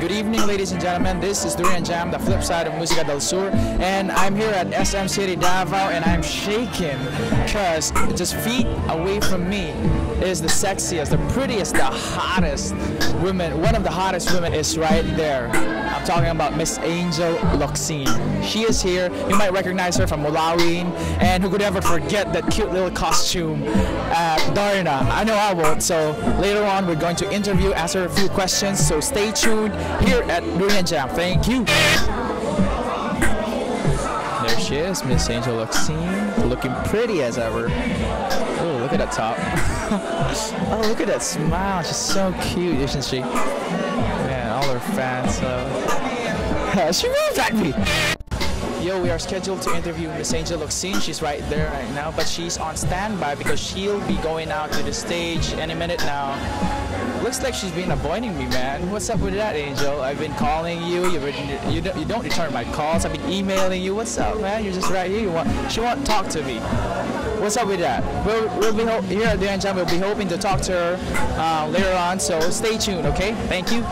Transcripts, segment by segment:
Good evening, ladies and gentlemen. This is Durian Jam, the flip side of Musica del Sur, and I'm here at SM City Davao, and I'm shaking because just feet away from me is the sexiest, the prettiest, the hottest woman. One of the hottest women is right there. I'm talking about Miss Angel Locsin. She is here. You might recognize her from Mulawin, and who could ever forget that cute little costume at Darna? I know I won't. So later on, we're going to interview, ask her a few questions. So stay tuned here at Durian Jam. Thank you. There she is, Miss Angel Locsin, looking pretty as ever. Oh, look at that top. Oh, look at that smile. She's so cute, isn't she? Man, all her fans. She moves at me. Yo, we are scheduled to interview Miss Angel Locsin. She's right there right now, but she's on standby because she'll be going out to the stage any minute now. Looks like she's been avoiding me, man. What's up with that, Angel? I've been calling you. You don't return my calls. I've been emailing you. What's up, man? You're just right here. She won't talk to me. What's up with that? We'll be here at Durian Jam. We'll be hoping to talk to her later on. So stay tuned, okay? Thank you.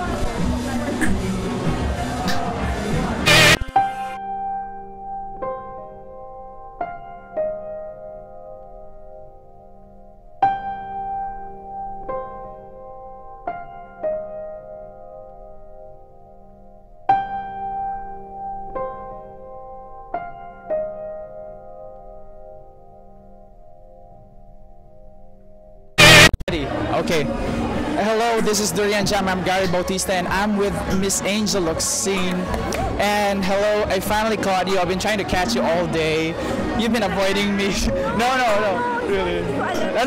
Okay. Hello, this is Durian Jam. I'm Gary Bautista, and I'm with Miss Angel Locsin. And hello, I finally caught you. I've been trying to catch you all day. You've been avoiding me. No, really. No,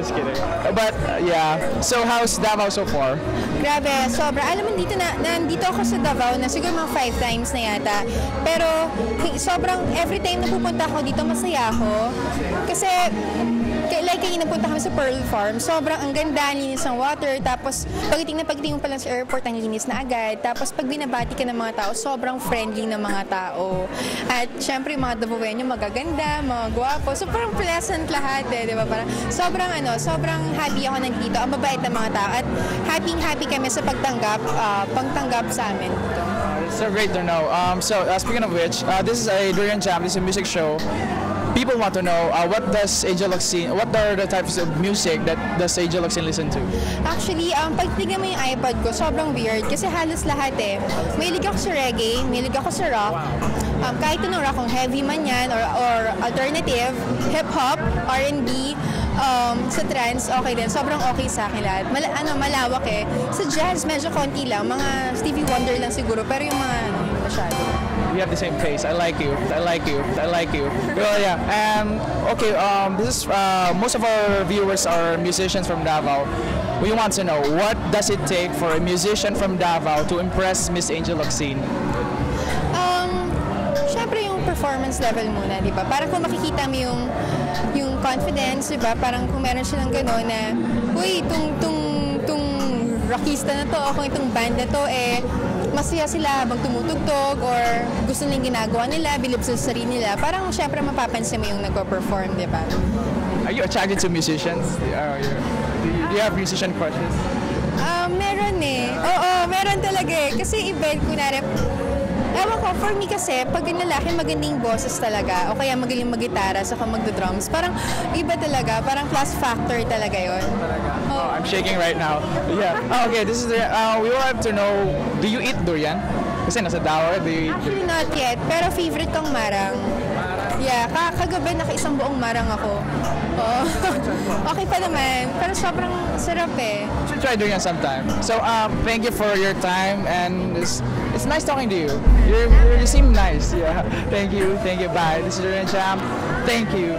just kidding. But yeah. So how's Davao so far? Grabe, sobra. Alam mo, nandito ako sa Davao na siguro mga 5 times na yata. Pero sobrang every time na pupunta ako dito, masaya ako. Kasi like kayo napunta kami sa Pearl Farm, sobrang ang ganda, linis ng water, tapos pagdating mo pa lang sa airport, ang linis na agad, tapos pag binabati ka ng mga tao, sobrang friendly ng mga tao. At syempre, mga Davaoenyo magaganda, mga gwapo, so parang pleasant lahat di ba? Parang sobrang happy ako nandito, ang mabait ng mga tao, at happy kami sa pagtanggap sa amin. It's so great to know. Speaking of which, this is a Durian Jam, this is a music show. People want to know what are the types of music that does Angel Locsin listen to? Actually, pag tignan mo yung iPod ko, sobrang weird kasi halos lahat Mahilig ako sa reggae, mahilig ako sa rock. Kahit anong rock, kung heavy man yan or alternative, hip-hop, R&B, sa trance, okay din. Sobrang okay sa akin lahat. Malawak Sa jazz, medyo konti lang. Mga Stevie Wonder lang siguro, pero yung mga masyado. We have the same taste. I like you. Well, yeah. Okay. This is most of our viewers are musicians from Davao. We want to know, what does it take for a musician from Davao to impress Miss Angel Locsin? Syempre yung performance level muna, di ba? Parang kung makikita mo yung confidence, di ba? Parang kung meron silang gano'n na, uy, itong rockista na to, o kung itong band na to, masaya sila habang tumutugtog or gusto nilang ginagawa nila, bilib sa sarili nila. Parang syempre mapapansin mo yung nagpo-perform, di ba? Are you attracted to musicians? Do you have musician crushes? Meron Oo, meron talaga Kasi event, kunwari, ewan ko, for me kasi, pag yung lalaki magandang boses talaga, o kaya magaling mag-gitara, saka magdo-drums, parang iba talaga, parang plus factor talaga yun. Oh, I'm shaking right now. Yeah. Okay, this is we want to know, do you eat durian? Kasi nasa Davao, do you eat Actually, not yet, pero favorite kong marang. Yeah, kagabi naka-isang buong marang ako. Oh. Okay pa naman, pero sobrang sarap You should try durian sometime. So, thank you for your time, and it's nice talking to you. You seem nice. Yeah. Thank you. Bye. This is Durian Jam. Thank you.